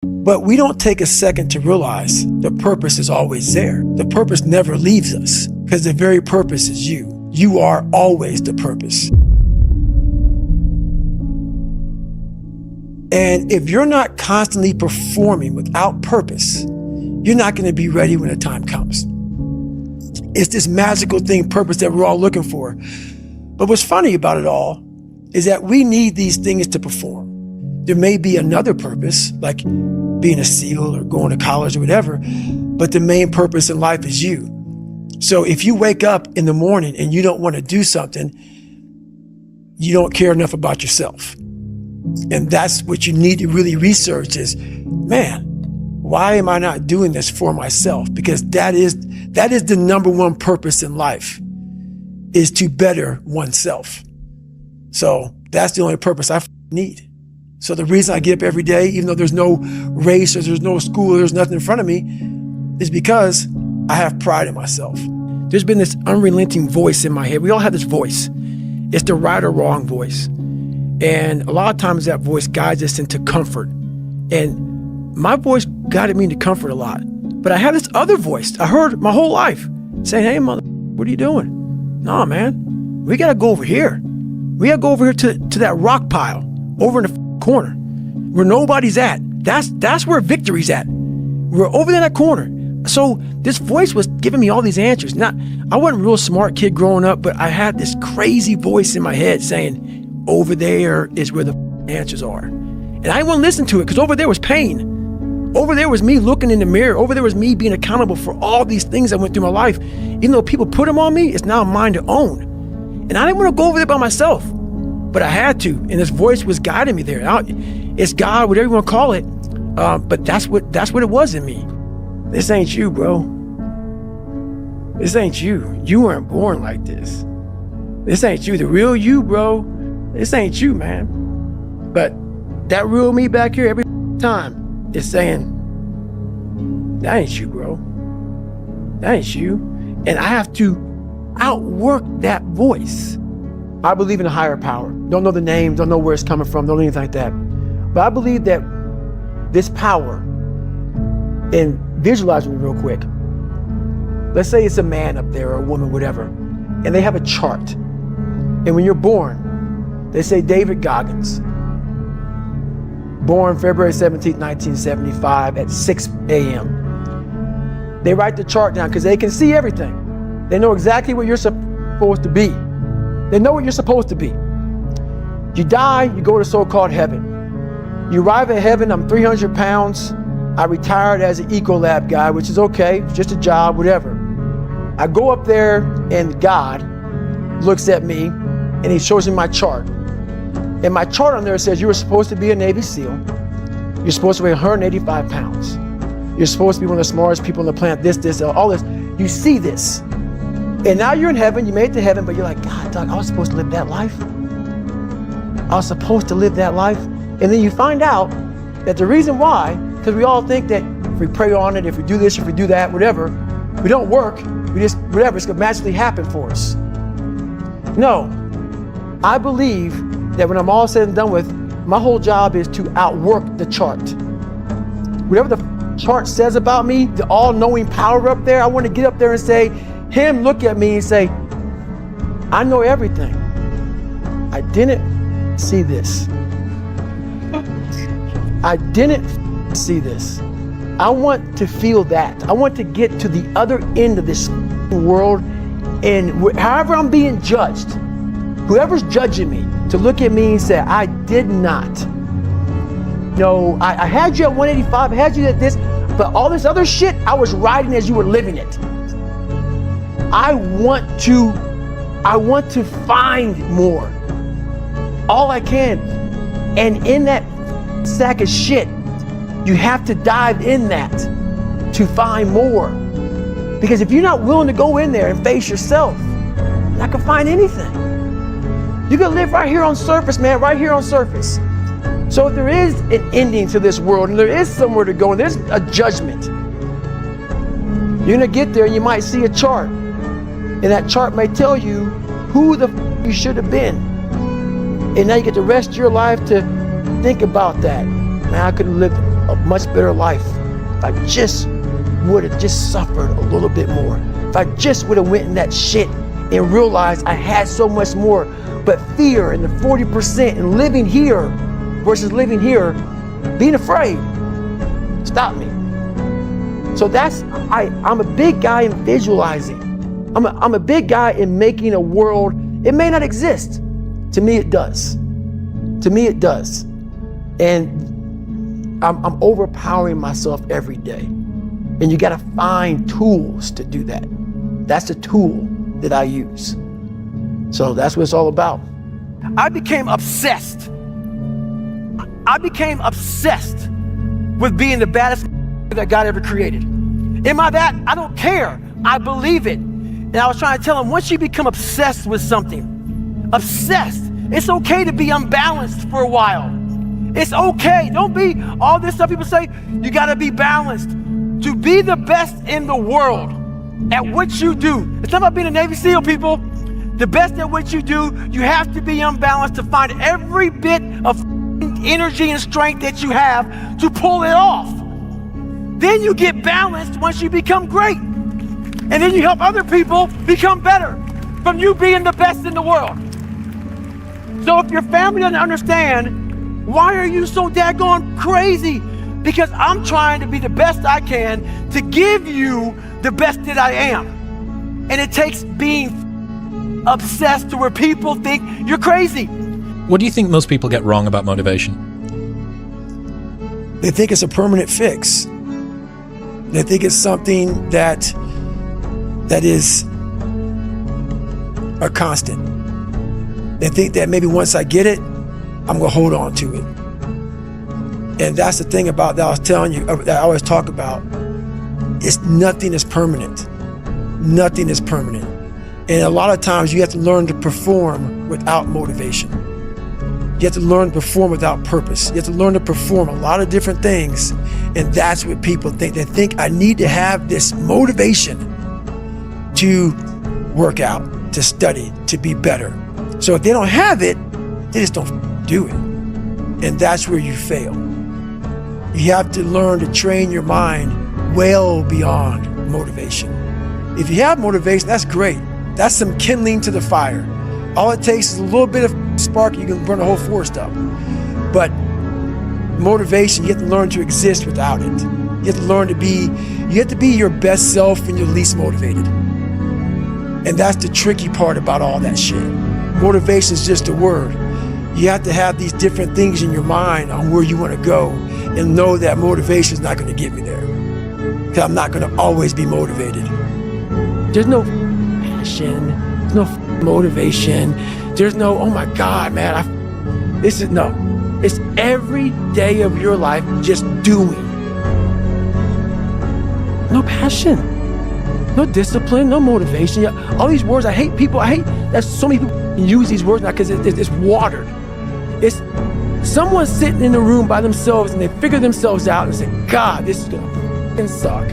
But we don't take a second to realize the purpose is always there. The purpose never leaves us because the very purpose is you. You are always the purpose. And if you're not constantly performing without purpose, you're not going to be ready when the time comes. It's this magical thing, purpose, that we're all looking for. But what's funny about it all is that we need these things to perform. There may be another purpose, like being a SEAL or going to college or whatever, but the main purpose in life is you. So if you wake up in the morning and you don't want to do something, you don't care enough about yourself. And that's what you need to really research is, man, why am I not doing this for myself? Because that is the number one purpose in life, is to better oneself. So that's the only purpose I need. So the reason I get up every day, even though there's no race or there's no school, or there's nothing in front of me, is because I have pride in myself. There's been this unrelenting voice in my head. We all have this voice. It's the right or wrong voice. And a lot of times that voice guides us into comfort. And my voice guided me into comfort a lot. But I had this other voice I heard my whole life saying, hey, mother, what are you doing? No, man, we got to go over here. We got to go over here to that rock pile over in the corner where nobody's at. That's where victory's at. We're over there in that corner. So this voice was giving me all these answers. Now, I wasn't a real smart kid growing up, but I had this crazy voice in my head saying, over there is where the answers are. And I didn't want to listen to it because over there was pain. Over there was me looking in the mirror. Over there was me being accountable for all these things that went through my life. Even though people put them on me, it's now mine to own. And I didn't want to go over there by myself, but I had to. And this voice was guiding me there. It's God, whatever you want to call it. But that's what it was in me. This ain't you, bro. This ain't you. You weren't born like this. This ain't you, the real you, bro. This ain't you, man. But that real me back here every time is saying, that ain't you, bro. That ain't you. And I have to outwork that voice. I believe in a higher power. Don't know the name, don't know where it's coming from, don't know anything like that. But I believe that this power, and visualize me real quick. Let's say it's a man up there or a woman, whatever, and they have a chart. And when you're born, they say David Goggins, born February 17, 1975 at 6 a.m. They write the chart down because they can see everything. They know exactly what you're supposed to be. They know what you're supposed to be. You die, you go to so-called heaven. You arrive at heaven, I'm 300 pounds. I retired as an Ecolab guy, which is okay, it's just a job, whatever. I go up there and God looks at me and he shows me my chart. And my chart on there says you were supposed to be a Navy SEAL. You're supposed to weigh 185 pounds. You're supposed to be one of the smartest people on the planet, this, all this. You see this. And now you're in heaven, you made it to heaven, but you're like, God, Doug, I was supposed to live that life. I was supposed to live that life. And then you find out that the reason why, because we all think that if we pray on it, if we do this, if we do that, whatever, we don't work, we just, whatever, it's gonna magically happen for us. No, I believe that when I'm all said and done with, my whole job is to outwork the chart. Whatever the chart says about me, the all-knowing power up there, I want to get up there and say, him look at me and say, I know everything. I didn't see this. I didn't see this. I want to feel that. I want to get to the other end of this world, and however I'm being judged, whoever's judging me, to look at me and say, I did not. No, I had you at 185, I had you at this, but all this other shit, I was riding as you were living it. I want to find more. All I can. And in that sack of shit, you have to dive in that to find more. Because if you're not willing to go in there and face yourself, you're not gonna find anything. You can live right here on surface, man, right here on surface. So if there is an ending to this world and there is somewhere to go and there's a judgment, you're gonna get there and you might see a chart. And that chart may tell you who the you should have been. And now you get the rest of your life to think about that. Man, I could have lived a much better life if I just would have just suffered a little bit more. If I just would have went in that shit and realized I had so much more. But fear and the 40% and living here versus living here, being afraid, stopped me. So I'm a big guy in visualizing. I'm a big guy in making a world. It may not exist. To me, it does. To me, it does. And I'm overpowering myself every day. And you got to find tools to do that. That's the tool that I use. So that's what it's all about. I became obsessed. With being the baddest that God ever created. Am I that? I don't care. I believe it. And I was trying to tell him, once you become obsessed with something, it's okay to be unbalanced for a while. It's okay. Don't be all this stuff people say, you got to be balanced. To be the best in the world at what you do. It's not about being a Navy SEAL, people. The best at what you do, you have to be unbalanced to find every bit of energy and strength that you have to pull it off. Then you get balanced once you become great. And then you help other people become better from you being the best in the world. So if your family doesn't understand, why are you so daggone crazy? Because I'm trying to be the best I can to give you the best that I am. And it takes being obsessed to where people think you're crazy. What do you think most people get wrong about motivation? They think it's a permanent fix. They think it's something that is a constant. They think that maybe once I get it, I'm gonna hold on to it. And that's the thing about that I was telling you, that I always talk about, nothing is permanent. Nothing is permanent. And a lot of times you have to learn to perform without motivation. You have to learn to perform without purpose. You have to learn to perform a lot of different things. And that's what people think. They think I need to have this motivation to work out, to study, to be better. So if they don't have it, they just don't do it. And that's where you fail. You have to learn to train your mind well beyond motivation. If you have motivation, that's great. That's some kindling to the fire. All it takes is a little bit of spark, you can burn the whole forest up. But motivation, you have to learn to exist without it. You have to learn to be, you have to be your best self when you're least motivated. And that's the tricky part about all that shit. Motivation is just a word. You have to have these different things in your mind on where you want to go and know that motivation is not going to get me there. Because I'm not going to always be motivated. There's no passion, there's no motivation, there's no, oh my God, man, no. It's every day of your life just doing. No passion, no discipline, no motivation. All these words, I hate that so many people use these words now because it's watered. It's someone sitting in the room by themselves and they figure themselves out and say, God, this is gonna f***ing suck.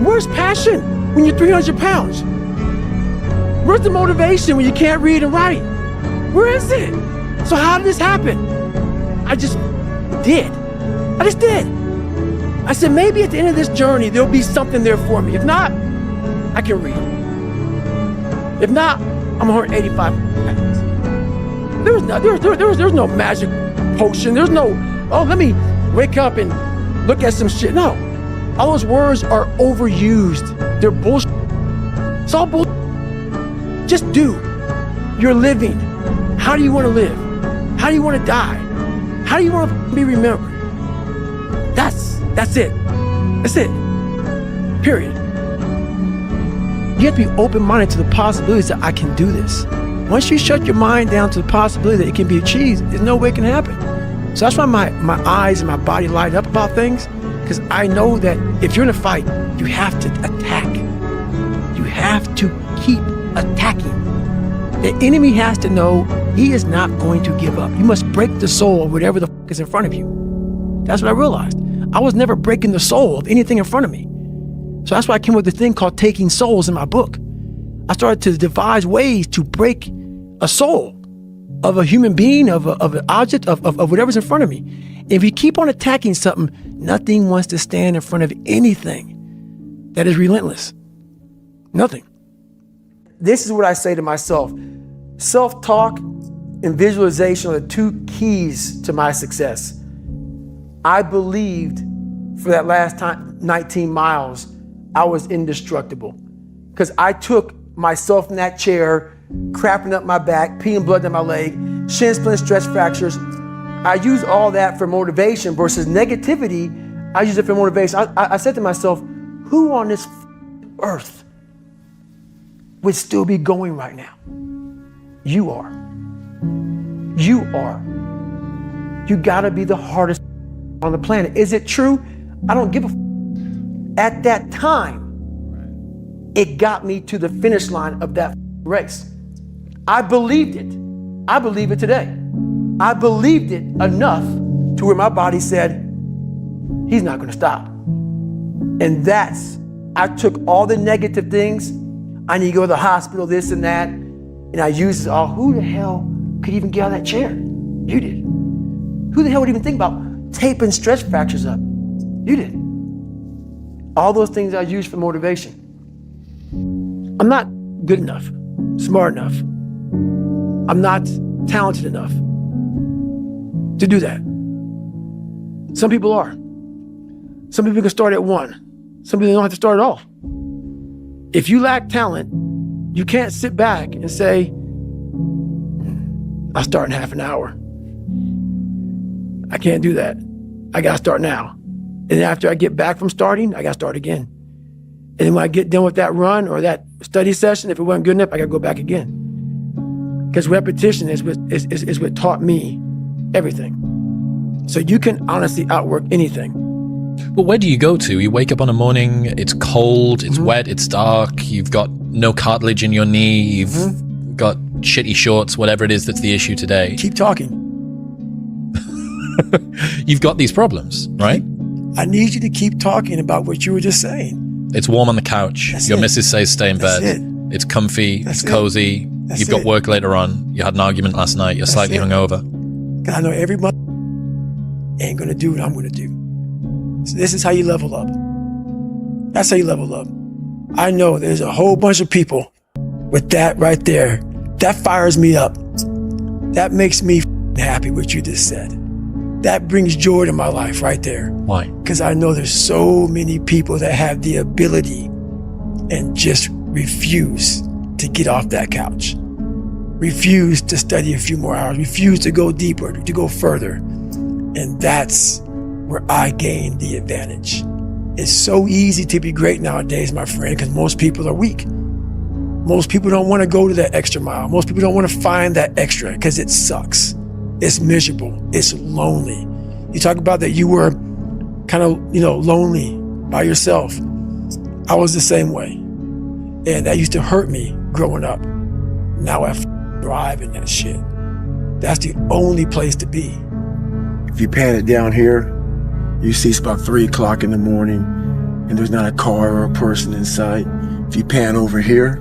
Where's passion when you're 300 pounds? Where's the motivation when you can't read and write? Where is it? So how did this happen? I just did. I said, maybe at the end of this journey, there'll be something there for me. If not, I can read. If not, I'm 185 pounds. There's no magic potion. There's no, oh, let me wake up and look at some shit. No, all those words are overused. They're bullshit. It's all bullshit. Just do. You're living. How do you want to live? How do you want to die? How do you want to be remembered? That's it. That's it. Period. You have to be open-minded to the possibilities that I can do this. Once you shut your mind down to the possibility that it can be achieved, there's no way it can happen. So that's why my eyes and my body light up about things, because I know that if you're in a fight, you have to attack. You have to keep attacking. The enemy has to know he is not going to give up. You must break the soul of whatever the f*** is in front of you. That's what I realized. I was never breaking the soul of anything in front of me. So that's why I came up with this thing called Taking Souls in my book. I started to devise ways to break a soul. of a human being, of an object, of whatever's in front of me. If you keep on attacking something, nothing wants to stand in front of anything that is relentless. Nothing. This is what I say to myself. Self-talk and visualization are the two keys to my success. I believed for that last 19 miles, I was indestructible because I took myself in that chair, crapping up my back, peeing blood down my leg, shin splints, stress fractures. I use all that for motivation versus negativity. I use it for motivation. I said to myself, who on this earth would still be going right now? You are. You are. You gotta be the hardest on the planet. Is it true? I don't give a At that time, it got me to the finish line of that race. I believed it. I believe it today. I believed it enough to where my body said, he's not gonna stop. And I took all the negative things. I need to go to the hospital, this and that. And I used it all. Who the hell could even get out of that chair? You did. Who the hell would even think about taping stress fractures up? You did. All those things I used for motivation. I'm not good enough, smart enough. I'm not talented enough to do that. Some people are. Some people can start at 1. Some people don't have to start at all. If you lack talent, you can't sit back and say, I'll start in half an hour. I can't do that. I gotta start now. And after I get back from starting, I gotta start again. And then when I get done with that run or that study session, if it wasn't good enough, I gotta go back again. Because repetition is what taught me everything. So you can honestly outwork anything. But where do you go to? You wake up on a morning, it's cold, it's wet, it's dark, you've got no cartilage in your knee, you've got shitty shorts, whatever it is that's the issue today. Keep talking. You've got these problems, right? I need you to keep talking about what you were just saying. It's warm on the couch. Your missus says stay in bed. It's comfy, it's cozy. You've got work later on. You had an argument last night. You're slightly hungover. Because I know everybody ain't going to do what I'm going to do. So this is how you level up. That's how you level up. I know there's a whole bunch of people with that right there. That fires me up. That makes me happy what you just said. That brings joy to my life right there. Why? Because I know there's so many people that have the ability and just refuse to get off that couch. Refuse to study a few more hours. Refuse to go deeper, to go further. And that's where I gain the advantage. It's so easy to be great nowadays, my friend, because most people are weak. Most people don't want to go to that extra mile. Most people don't want to find that extra because it sucks. It's miserable. It's lonely. You talk about that you were kind of, lonely by yourself. I was the same way. And that used to hurt me growing up. Now I thrive in that shit. That's the only place to be. If you pan it down here, you see it's about 3 o'clock in the morning and there's not a car or a person in sight. If you pan over here,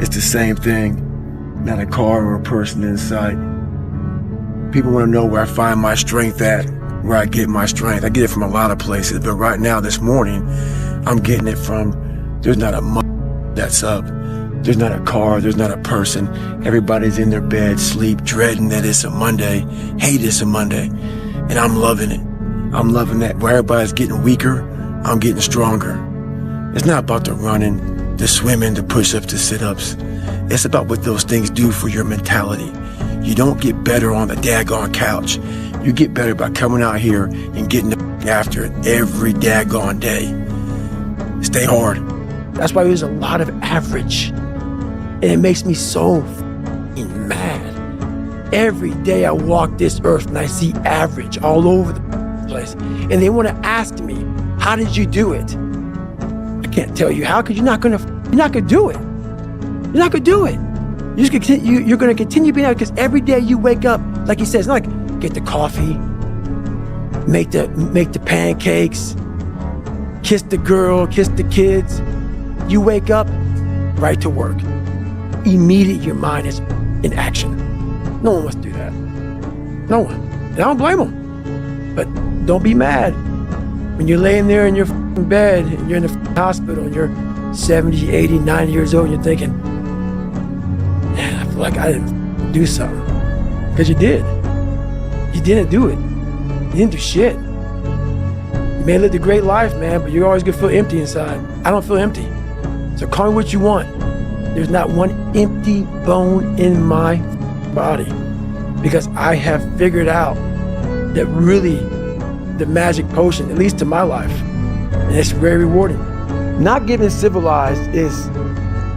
it's the same thing. Not a car or a person in sight. People want to know where I find my strength at, where I get my strength. I get it from a lot of places, but right now, this morning, I'm getting it from, there's not a that's up. There's not a car, there's not a person. Everybody's in their bed, sleep, dreading that it's a Monday, hate it's a Monday. And I'm loving it. I'm loving that. Where everybody's getting weaker, I'm getting stronger. It's not about the running, the swimming, the push-ups, the sit-ups. It's about what those things do for your mentality. You don't get better on the daggone couch. You get better by coming out here and getting after it every daggone day. Stay hard. That's why there's a lot of average. And it makes me so mad. Every day I walk this earth and I see average all over the place. And they want to ask me, how did you do it? I can't tell you how, because you're not gonna do it. You're not gonna do it. You're gonna continue being out, because every day you wake up, like he says, not like get the coffee, make the pancakes, kiss the girl, kiss the kids. You wake up, right to work. Immediately your mind is in action. No one wants to do that. No one. And I don't blame them. But don't be mad when you're laying there in your bed and you're in the hospital and you're 70, 80, 90 years old and you're thinking, man, I feel like I didn't do something. Because you did. You didn't do it. You didn't do shit. You may have lived a great life, man, but you're always gonna feel empty inside. I don't feel empty. So call me what you want. There's not one empty bone in my body, because I have figured out that really the magic potion, at least to my life, and it's very rewarding. Not getting civilized is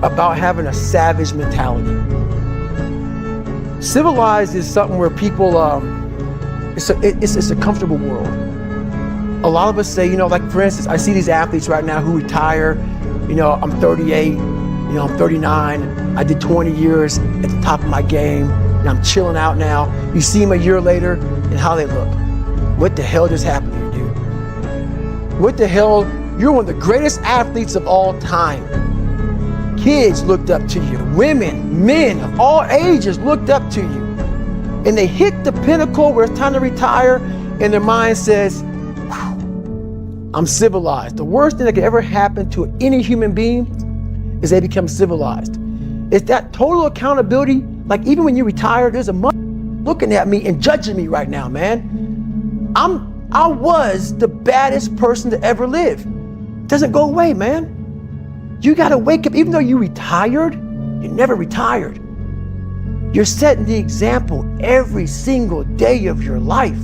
about having a savage mentality. Civilized is something where people, it's a comfortable world. A lot of us say, like for instance, I see these athletes right now who retire, I'm 38, I'm 39, I did 20 years at the top of my game, and I'm chilling out now. You see them a year later and how they look. What the hell just happened to you, dude? What the hell? You're one of the greatest athletes of all time. Kids looked up to you. Women, men of all ages looked up to you. And they hit the pinnacle where it's time to retire, and their mind says, I'm civilized. The worst thing that could ever happen to any human being is they become civilized. It's that total accountability. Like even when you retire, there's a looking at me and judging me right now, man. I was the baddest person to ever live. Doesn't go away, man. You gotta wake up, even though you retired, you never retired. You're setting the example every single day of your life.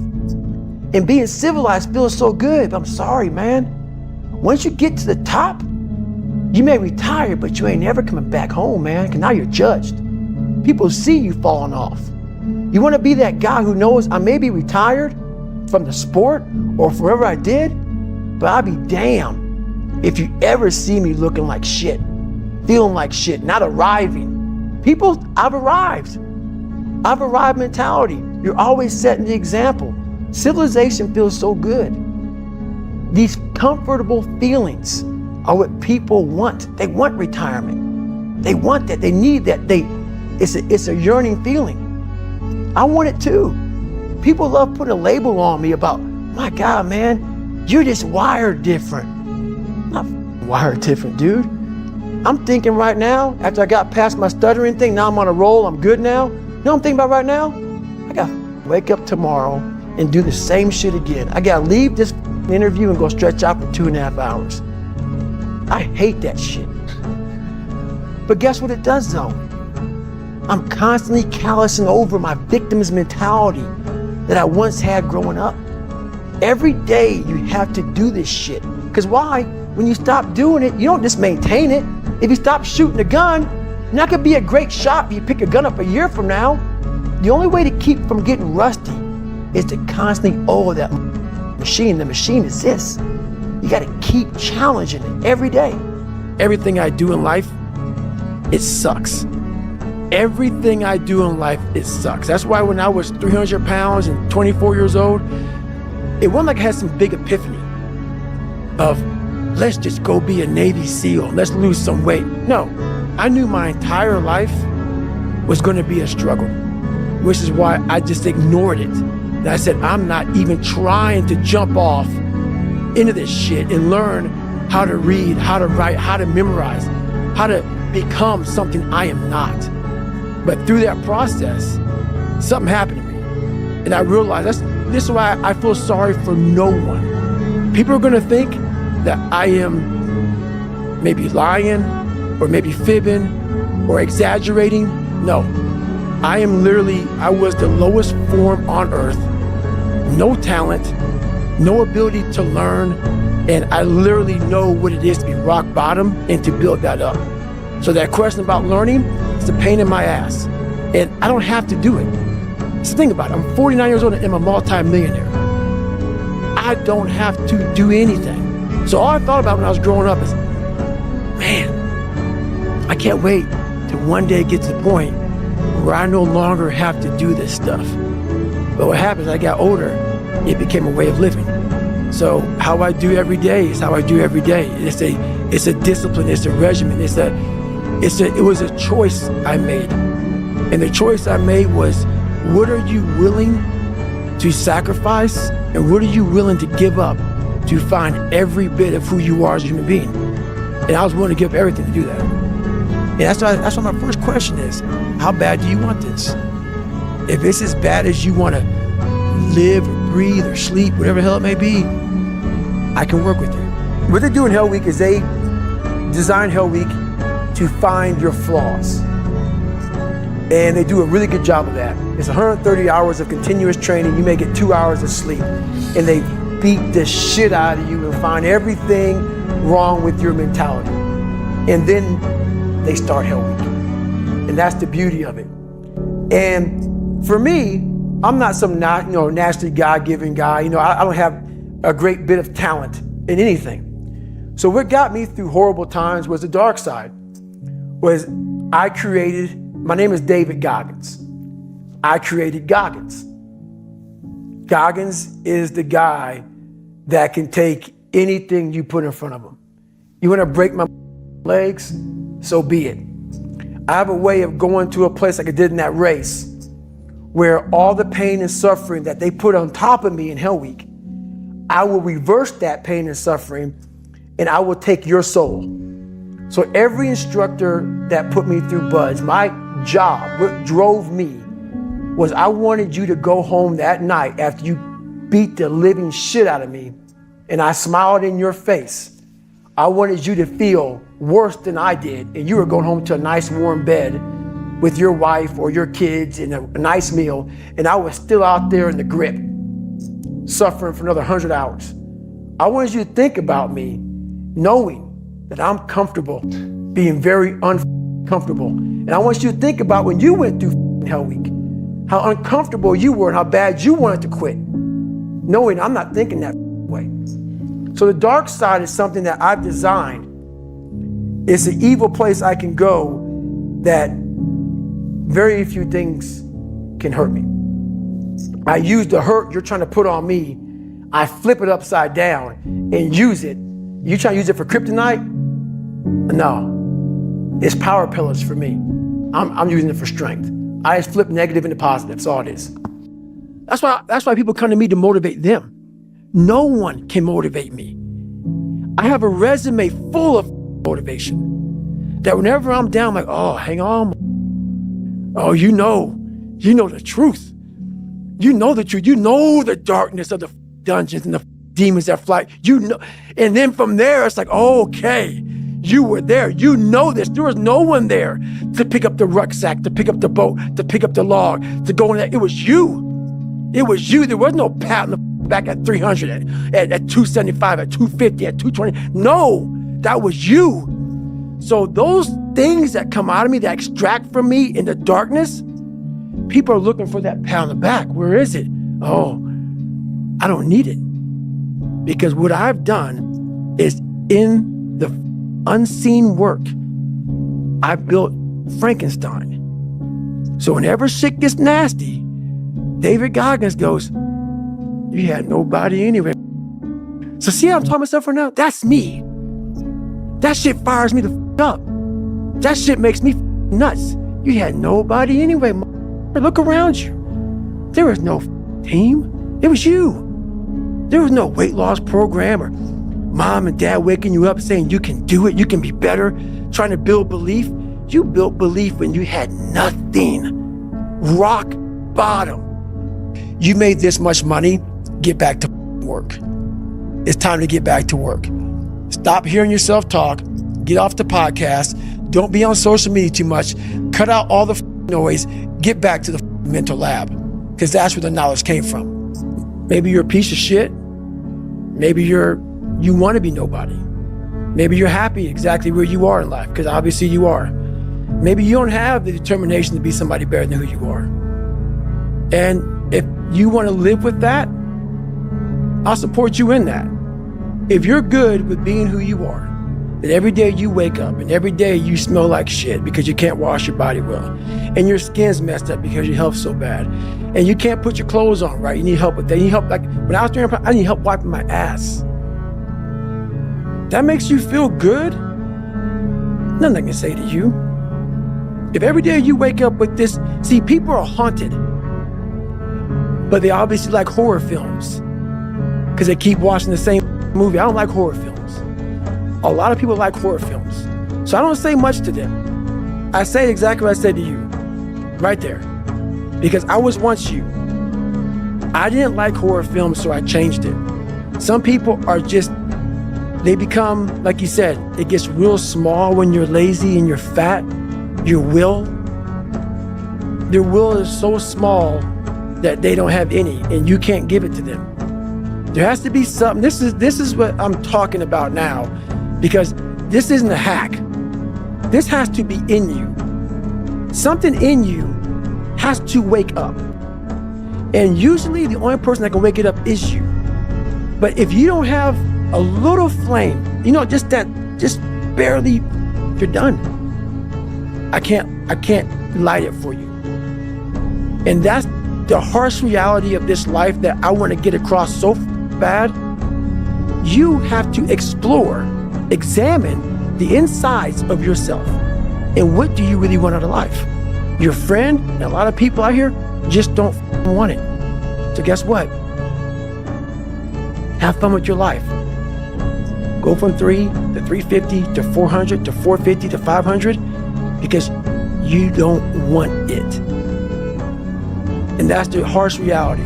And being civilized feels so good, but I'm sorry, man. Once you get to the top, you may retire, but you ain't never coming back home, man, because now you're judged. People see you falling off. You wanna be that guy who knows I may be retired from the sport or wherever I did, but I'll be damned if you ever see me looking like shit, feeling like shit, not arriving. People, I've arrived mentality. You're always setting the example. Civilization feels so good. These comfortable feelings are what people want. They want retirement. They want that, they need that. It's a yearning feeling. I want it too. People love putting a label on me about, my God, man, you're just wired different. I'm not wired different, dude. I'm thinking right now, after I got past my stuttering thing, now I'm on a roll, I'm good now. You know what I'm thinking about right now? I gotta wake up tomorrow and do the same shit again. I gotta leave this interview and go stretch out for 2.5 hours. I hate that shit. But guess what it does though? I'm constantly callousing over my victim's mentality that I once had growing up. Every day you have to do this shit. Because why? When you stop doing it, you don't just maintain it. If you stop shooting a gun, you're not gonna be a great shot if you pick a gun up a year from now. The only way to keep from getting rusty is to constantly oil that machine. The machine is this. You gotta keep challenging it every day. Everything I do in life, it sucks. Everything I do in life, it sucks. That's why when I was 300 pounds and 24 years old, it wasn't like I had some big epiphany of, let's just go be a Navy SEAL, let's lose some weight. No, I knew my entire life was gonna be a struggle, which is why I just ignored it. And I said, I'm not even trying to jump off into this shit and learn how to read, how to write, how to memorize, how to become something I am not. But through that process, something happened to me. And I realized this is why I feel sorry for no one. People are gonna think that I am maybe lying or maybe fibbing or exaggerating. No, I was the lowest form on earth. No talent, no ability to learn, and I literally know what it is to be rock bottom and to build that up. So that question about learning, it's a pain in my ass. And I don't have to do it. So think about it, I'm 49 years old and I'm a multi-millionaire. I don't have to do anything. So all I thought about when I was growing up is, man, I can't wait to one day get to the point where I no longer have to do this stuff. But what happens, I got older, it became a way of living. So how I do every day is how I do every day. It's a discipline, it's a regimen, it was a choice I made. And the choice I made was What are you willing to sacrifice, and what are you willing to give up to find every bit of who you are as a human being? And I was willing to give up everything to do that. And that's why my first question is, how bad do you want this? If it's as bad as you want to live or breathe or sleep, whatever the hell it may be, I can work with you. What they do in Hell Week is they design Hell Week to find your flaws. And they do a really good job of that. It's 130 hours of continuous training. You may get 2 hours of sleep. And they beat the shit out of you and find everything wrong with your mentality. And then they start Hell Week. And that's the beauty of it. And for me, I'm not some naturally God-given guy. I don't have a great bit of talent in anything. So what got me through horrible times was the dark side. My name is David Goggins. I created Goggins. Goggins is the guy that can take anything you put in front of him. You want to break my legs? So be it. I have a way of going to a place like I did in that race where all the pain and suffering that they put on top of me in Hell Week, I will reverse that pain and suffering, and I will take your soul. So every instructor that put me through BUD/S, my job, what drove me, was I wanted you to go home that night after you beat the living shit out of me, and I smiled in your face. I wanted you to feel worse than I did, and you were going home to a nice warm bed with your wife or your kids and a nice meal, and I was still out there in the grip, suffering for another 100 hours. I wanted you to think about me knowing that I'm comfortable being very uncomfortable. And I want you to think about when you went through Hell Week, how uncomfortable you were and how bad you wanted to quit, knowing I'm not thinking that way. So the dark side is something that I've designed. It's an evil place I can go that very few things can hurt me. I use the hurt you're trying to put on me, I flip it upside down and use it. You trying to use it for kryptonite? No, it's power pillars for me. I'm using it for strength. I just flip negative into positive, that's all it is. That's why people come to me to motivate them. No one can motivate me. I have a resume full of motivation that whenever I'm down, I'm like, oh, hang on. Oh, you know the truth. You know the truth. You know the darkness of the dungeons and the demons that fly. And then from there, it's like, okay, you were there. You know this. There was no one there to pick up the rucksack, to pick up the boat, to pick up the log, to go in there. It was you. It was you. There was no pat on the back at 300, at 275, at 250, at 220. No, that was you. So those things that come out of me, that extract from me in the darkness, people are looking for that pat on the back. Where is it? Oh, I don't need it. Because what I've done is in the unseen work, I built Frankenstein. So whenever shit gets nasty, David Goggins goes, you had nobody anyway. So see how I'm talking myself right now? That's me. That shit fires me the up. That shit makes me nuts. You had nobody anyway. Look around you. There was no team. It was you. There was no weight loss program or mom and dad waking you up saying you can do it, you can be better, trying to build belief. You built belief when you had nothing. Rock bottom. You made this much money, get back to work. It's time to get back to work. Stop hearing yourself talk. Get off the podcast. Don't be on social media too much. Cut out all the noise. Get back to the mental lab, because that's where the knowledge came from. Maybe you're a piece of shit. Maybe you want to be nobody. Maybe you're happy exactly where you are in life, because obviously you are. Maybe you don't have the determination to be somebody better than who you are. And if you want to live with that, I'll support you in that. If you're good with being who you are, that every day you wake up and every day you smell like shit because you can't wash your body well, and your skin's messed up because your health's so bad, and you can't put your clothes on right, you need help with that. You need help, like when I was doing, I need help wiping my ass. That makes you feel good? Nothing I can say to you. If every day you wake up with this, see, people are haunted but they obviously like horror films because they keep watching the same movie. I don't like horror films. A lot of people like horror films. So I don't say much to them. I say exactly what I said to you, right there. Because I was once you. I didn't like horror films, so I changed it. Some people are just, they become, like you said, it gets real small when you're lazy and you're fat. Their will is so small that they don't have any, and you can't give it to them. There has to be something. This is what I'm talking about now, because this isn't a hack. This has to be in you. Something in you has to wake up. And usually the only person that can wake it up is you. But if you don't have a little flame, just barely, you're done. I can't light it for you. And that's the harsh reality of this life that I want to get across so bad. You have to explore, examine the insides of yourself. And what do you really want out of life? Your friend and a lot of people out here just don't want it. So guess what? Have fun with your life. Go from 3 to 350 to 400 to 450 to 500 because you don't want it. And that's the harsh reality.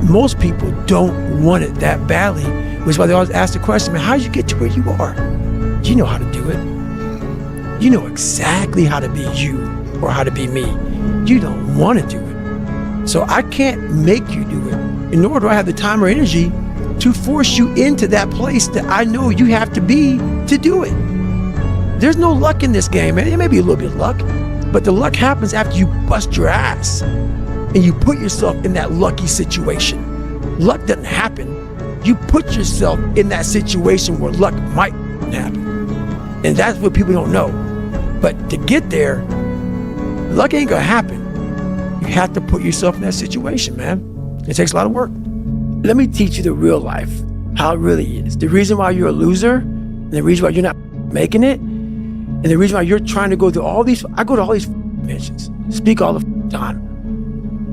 Most people don't want it that badly, which is why they always ask the question, man, how did you get to where you are? You know how to do it. You know exactly how to be you or how to be me. You don't want to do it. So I can't make you do it, and nor do I have the time or energy to force you into that place that I know you have to be to do it. There's no luck in this game, man. It may be a little bit of luck, but the luck happens after you bust your ass and you put yourself in that lucky situation. Luck doesn't happen. You put yourself in that situation where luck might happen. And that's what people don't know. But to get there, luck ain't gonna happen. You have to put yourself in that situation, man. It takes a lot of work. Let me teach you the real life, how it really is. The reason why you're a loser, and the reason why you're not making it, and the reason why you're trying to go to all these, I go to all these conventions, speak all the time.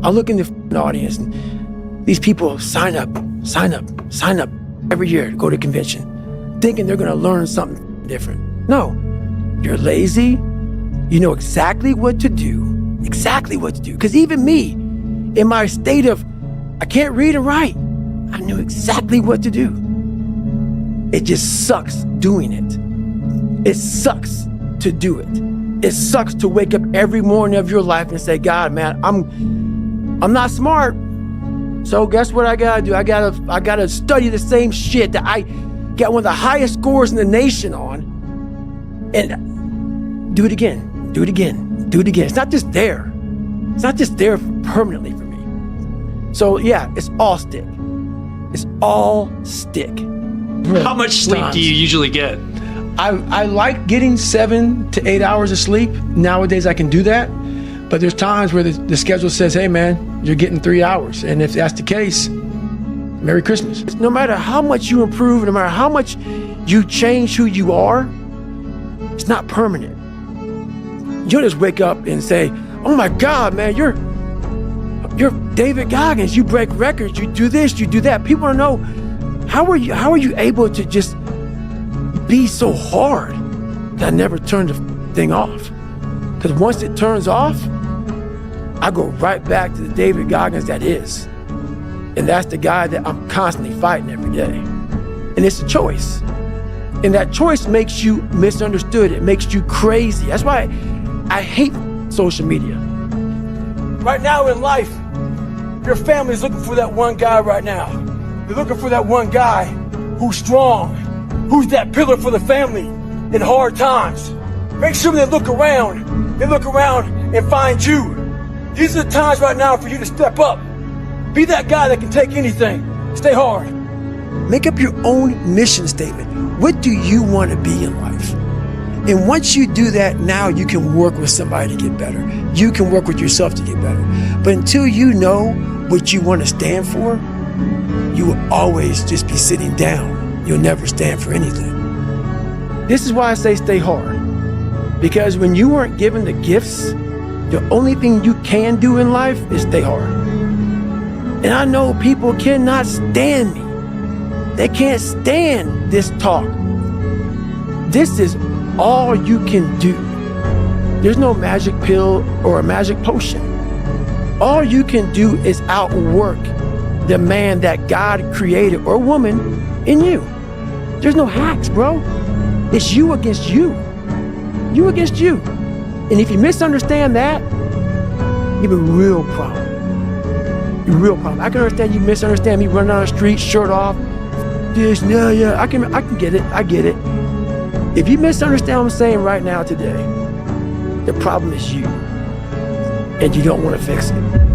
I look in the audience and these people sign up every year to go to a convention, thinking they're gonna learn something different. No, you're lazy. You know exactly what to do. Because even me, in my state of, I can't read and write, I knew exactly what to do. It just sucks doing it. It sucks to do it. It sucks to wake up every morning of your life and say, God, man, I'm not smart. So guess what I gotta do? I gotta study the same shit that I got one of the highest scores in the nation on, and do it again. It's not just there. It's not just there permanently for me. So yeah, it's all stick. How much sleep do you usually get? I like getting 7 to 8 hours of sleep. Nowadays I can do that. But there's times where the schedule says, hey man, you're getting 3 hours. And if that's the case, Merry Christmas. No matter how much you improve, no matter how much you change who you are, it's not permanent. You don't just wake up and say, oh my God, man, you're David Goggins. You break records, you do this, you do that. People want to know, how are you able to just be so hard that I never turned the thing off? Because once it turns off, I go right back to the David Goggins that is. And that's the guy that I'm constantly fighting every day. And it's a choice. And that choice makes you misunderstood. It makes you crazy. That's why I hate social media. Right now in life, your family's looking for that one guy right now. They're looking for that one guy who's strong, who's that pillar for the family in hard times. Make sure they look around and find you. These are the times right now for you to step up. Be that guy that can take anything. Stay hard. Make up your own mission statement. What do you want to be in life? And once you do that, now you can work with somebody to get better. You can work with yourself to get better. But until you know what you want to stand for, you will always just be sitting down. You'll never stand for anything. This is why I say stay hard. Because when you weren't given the gifts, the only thing you can do in life is stay hard. And I know people cannot stand me. They can't stand this talk. This is all you can do. There's no magic pill or a magic potion. All you can do is outwork the man that God created or woman in you. There's no hacks, bro. It's you against you. You against you. And if you misunderstand that, you have a real problem. A real problem. I can understand you misunderstand me running down the street, shirt off. This, yeah, I can get it. I get it. If you misunderstand what I'm saying right now today, the problem is you. And you don't want to fix it.